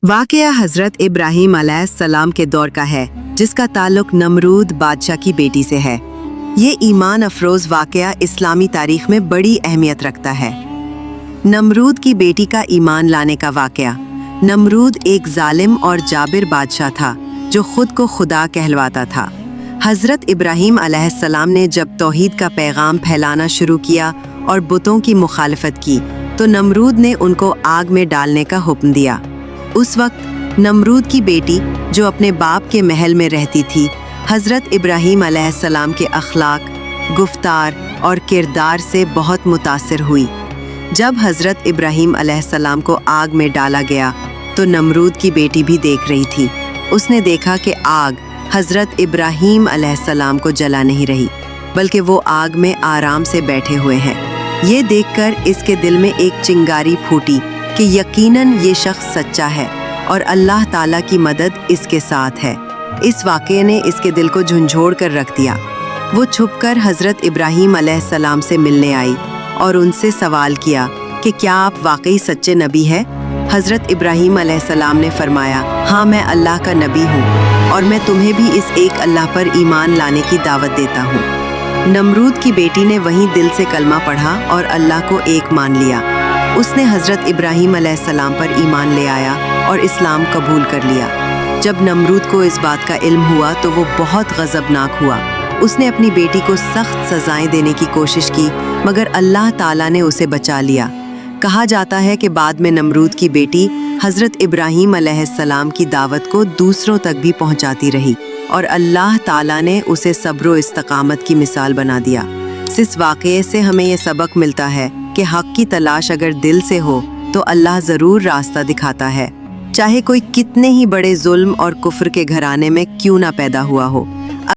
वाक़या हज़रत इब्राहीम अलैहिस्सलाम के दौर का है, जिसका ताल्लुक नमरूद बादशाह की बेटी से है। ये ईमान अफरोज़ वाक़या इस्लामी तारीख़ में बड़ी अहमियत रखता है। नमरूद की बेटी का ईमान लाने का वाक़या। नमरूद एक जालिम और जाबिर बादशाह था, जो खुद को खुदा कहलवाता था। हज़रत इब्राहीम अलैहिस्सलाम ने जब तौहीद का पैगाम फैलाना शुरू किया और बुतों की मुखालफत की, तो नमरूद ने उनको आग में डालने का हुक्म दिया। उस वक्त नमरूद की बेटी, जो अपने बाप के महल में रहती थी, हज़रत इब्राहीम अलैहिस्सलाम के अखलाक, गुफ्तार और किरदार से बहुत मुतासिर हुई। जब हज़रत इब्राहीम अलैहिस्सलाम को आग में डाला गया, तो नमरूद की बेटी भी देख रही थी। उसने देखा कि आग हज़रत इब्राहीम अलैहिस्सलाम को जला नहीं रही, बल्कि वो आग में आराम से बैठे हुए हैं। ये देखकर इसके दिल में एक चिंगारी फूटी कि यकीनन ये शख्स सच्चा है और अल्लाह ताला की मदद इसके साथ है। इस वाक़ये ने इसके दिल को झंझोड़ कर रख दिया। वो छुपकर हज़रत इब्राहीम अलैहिस्सलाम से मिलने आई और उनसे सवाल किया कि क्या आप वाकई सच्चे नबी हैं? हज़रत इब्राहीम अलैहिस्सलाम ने फरमाया, हाँ, मैं अल्लाह का नबी हूँ और मैं तुम्हें भी इस एक अल्लाह पर ईमान लाने की दावत देता हूँ। नमरूद की बेटी ने वहीं दिल से कलमा पढ़ा और अल्लाह को एक मान लिया। उसने हज़रत इब्राहीम अलैहिस्सलाम पर ईमान ले आया और इस्लाम कबूल कर लिया। जब नमरूद को इस बात का इल्म हुआ तो वो बहुत गज़बनाक हुआ। उसने अपनी बेटी को सख्त सज़ाएं देने की कोशिश की, मगर अल्लाह ताला ने उसे बचा लिया। कहा जाता है कि बाद में नमरूद की बेटी हज़रत इब्राहीम अलैहिस्सलाम की दावत को दूसरों तक भी पहुंचाती रही और अल्लाह ताला ने उसे सब्र व इस्तकामत की मिसाल बना दिया। इस वाक़ये से हमें ये सबक मिलता है कि हक़ की तलाश अगर दिल से हो तो अल्लाह ज़रूर रास्ता दिखाता है, चाहे कोई कितने ही बड़े जुल्म और कुफ्र के घराने में क्यों ना पैदा हुआ हो।